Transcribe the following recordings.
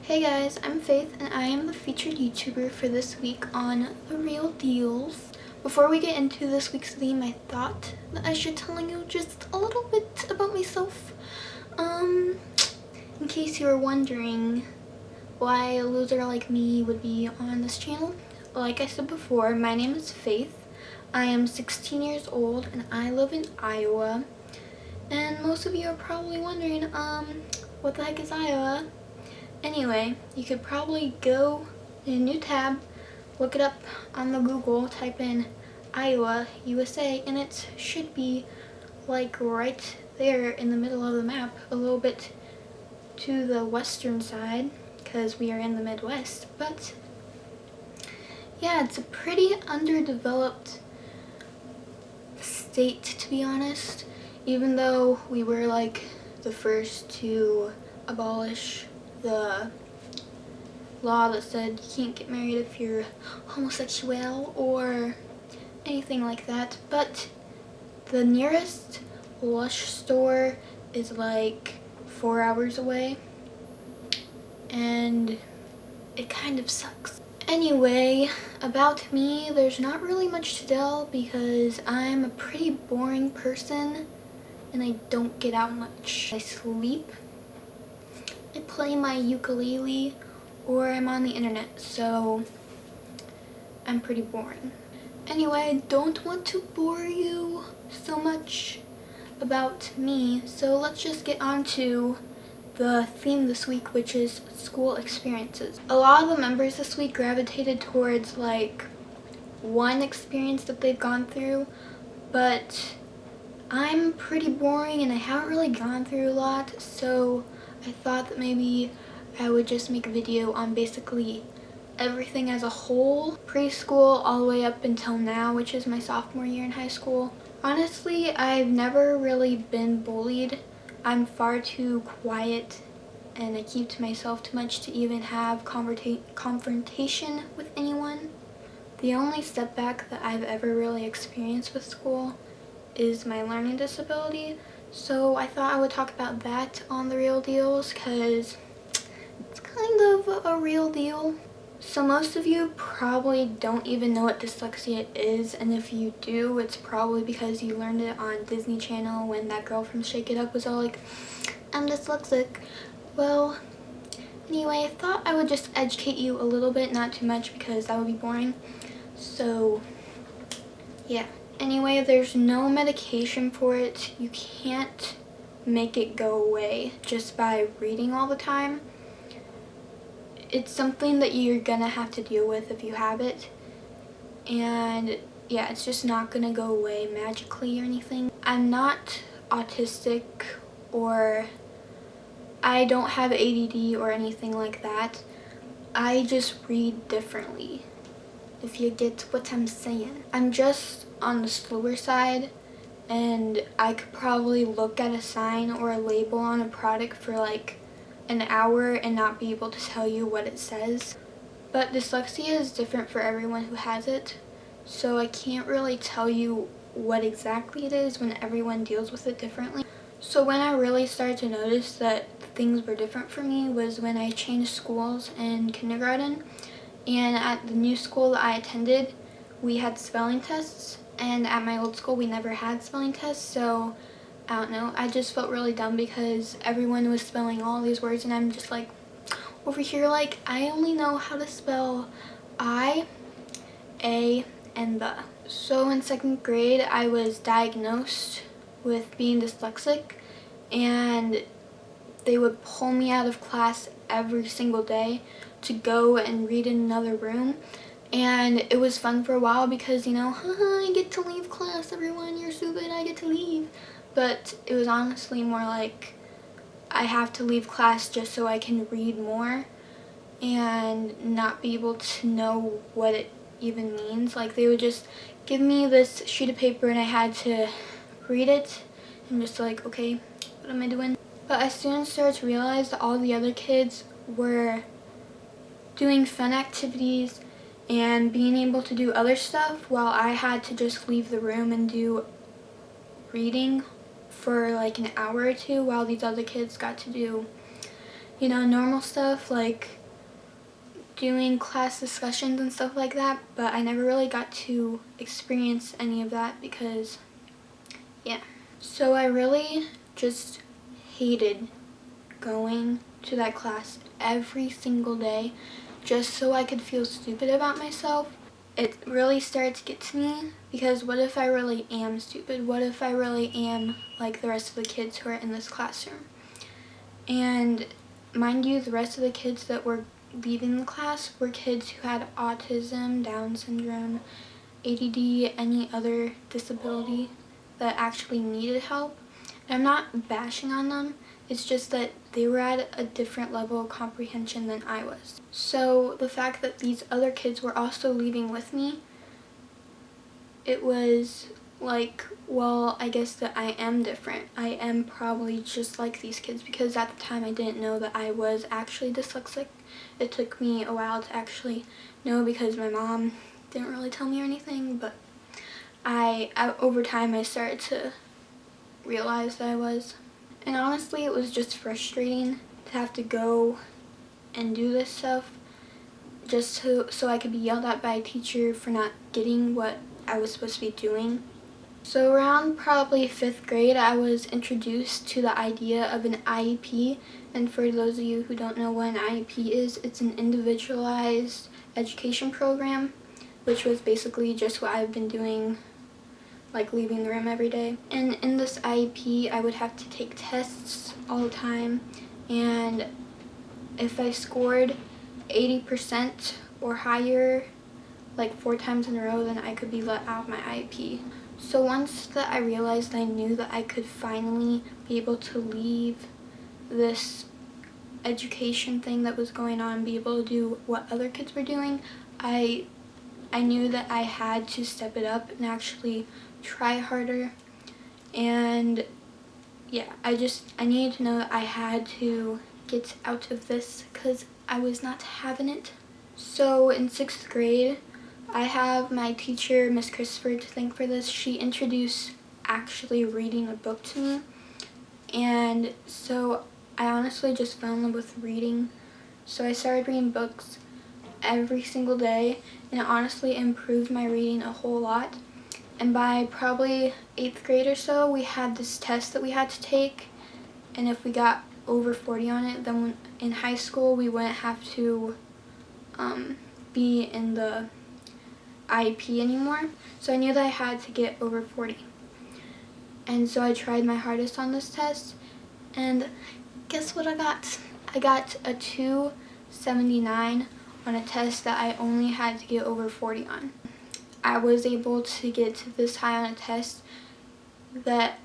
Hey guys, I'm Faith and I am the featured YouTuber for this week on The Real Deals. Before we get into this week's theme, I thought that I should tell you just a little bit about myself. In case you were wondering why a loser like me would be on this channel. Like I said before, my name is Faith. I am 16 years old and I live in Iowa. And most of you are probably wondering, what the heck is Iowa? Anyway, you could probably go in a new tab, look it up on the Google, type in Iowa, USA, and it should be like right there in the middle of the map, a little bit to the western side, because we are in the Midwest. But yeah, it's a pretty underdeveloped state, to be honest, even though we were like the first to abolish the law that said you can't get married if you're homosexual or anything like that. But the nearest Lush store is like 4 hours away and it kind of sucks. Anyway, about me, there's not really much to tell because I'm a pretty boring person and I don't get out much. I sleep, I play my ukulele, or I'm on the internet, so I'm pretty boring. Anyway, I don't want to bore you so much about me, so let's just get on to the theme this week, which is school experiences. A lot of the members this week gravitated towards like one experience that they've gone through, but I'm pretty boring and I haven't really gone through a lot, so I thought that maybe I would just make a video on basically everything as a whole, preschool all the way up until now, which is my sophomore year in high school. Honestly, I've never really been bullied. I'm far too quiet and I keep to myself too much to even have confrontation with anyone. The only setback that I've ever really experienced with school is my learning disability. So I thought I would talk about that on The Real Deals because it's kind of a real deal. So most of you probably don't even know what dyslexia is, and if you do, it's probably because you learned it on Disney Channel when that girl from Shake It Up was all like, I'm dyslexic. Well, anyway, I thought I would just educate you a little bit, not too much because that would be boring. So yeah. Anyway, there's no medication for it. You can't make it go away just by reading all the time. It's something that you're gonna have to deal with if you have it. And yeah, it's just not gonna go away magically or anything. I'm not autistic or I don't have ADD or anything like that. I just read differently, if you get what I'm saying. I'm just on the slower side and I could probably look at a sign or a label on a product for like an hour and not be able to tell you what it says. But dyslexia is different for everyone who has it, so I can't really tell you what exactly it is when everyone deals with it differently. So when I really started to notice that things were different for me was when I changed schools in kindergarten. And at the new school that I attended, we had spelling tests, and at my old school we never had spelling tests, so I don't know, I just felt really dumb because everyone was spelling all these words and I'm just like over here like I only know how to spell I, A, and the. So in 2nd grade I was diagnosed with being dyslexic and they would pull me out of class every single day to go and read in another room. And it was fun for a while because, you know, haha, I get to leave class, everyone, you're stupid, I get to leave. But it was honestly more like I have to leave class just so I can read more and not be able to know what it even means. Like they would just give me this sheet of paper and I had to read it and just like, okay, what am I doing? But I soon started to realize that all the other kids were doing fun activities and being able to do other stuff while I had to just leave the room and do reading for like an hour or two while these other kids got to do you know, normal stuff like doing class discussions and stuff like that, but I never really got to experience any of that because, yeah. So I really just hated going to that class every single day just so I could feel stupid about myself. It really started to get to me because what if I really am stupid? What if I really am like the rest of the kids who are in this classroom? And mind you, the rest of the kids that were leaving the class were kids who had autism, Down syndrome, ADD, any other disability that actually needed help. And I'm not bashing on them, it's just that they were at a different level of comprehension than I was. So the fact that these other kids were also leaving with me, it was like, well, I guess that I am different. I am probably just like these kids because at the time I didn't know that I was actually dyslexic. It took me a while to actually know because my mom didn't really tell me or anything, but over time I started to realize that I was. And honestly, it was just frustrating to have to go and do this stuff just so I could be yelled at by a teacher for not getting what I was supposed to be doing. So around probably 5th grade, I was introduced to the idea of an IEP. And for those of you who don't know what an IEP is, it's an individualized education program, which was basically just what I've been doing, like leaving the room every day. And in this IEP, I would have to take tests all the time. And if I scored 80% or higher, like 4 times in a row, then I could be let out of my IEP. So once that I realized I knew that I could finally be able to leave this education thing that was going on, be able to do what other kids were doing, I knew that I had to step it up and actually try harder. And yeah, I needed to know that I had to get out of this because I was not having it. So in 6th grade, I have my teacher, Miss Christopher, to thank for this. She introduced actually reading a book to me. And so I honestly just fell in love with reading. So I started reading books every single day, and it honestly improved my reading a whole lot. And by probably 8th grade or so, we had this test that we had to take. And if we got over 40 on it, then in high school, we wouldn't have to be in the IEP anymore. So I knew that I had to get over 40. And so I tried my hardest on this test. And guess what I got? I got a 279 on a test that I only had to get over 40 on. I was able to get this high on a test that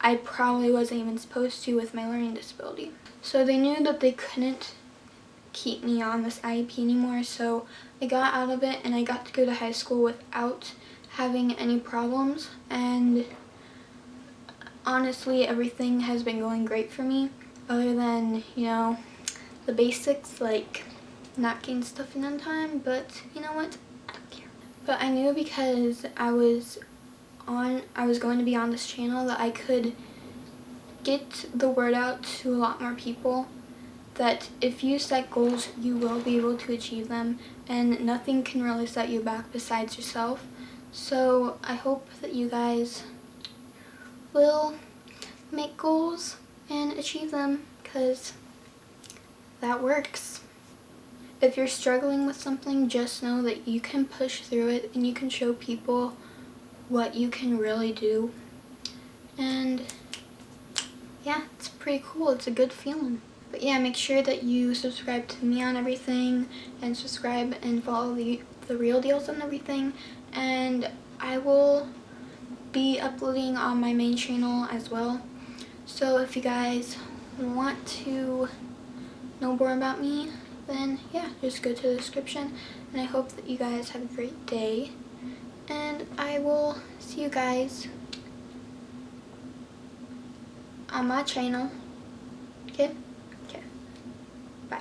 I probably wasn't even supposed to with my learning disability. So they knew that they couldn't keep me on this IEP anymore, so I got out of it and I got to go to high school without having any problems. And honestly, everything has been going great for me, other than, you know, the basics like not getting stuff in on time, but you know what, I don't care. But I knew because I was going to be on this channel that I could get the word out to a lot more people that if you set goals, you will be able to achieve them, and nothing can really set you back besides yourself. So I hope that you guys will make goals and achieve them, because that works. If you're struggling with something, just know that you can push through it and you can show people what you can really do. And yeah, it's pretty cool. It's a good feeling. But yeah, make sure that you subscribe to me on everything, and subscribe and follow the real deals on everything. And I will be uploading on my main channel as well. So if you guys want to know more about me, then yeah, just go to the description. And I hope that you guys have a great day. And I will see you guys on my channel. Okay?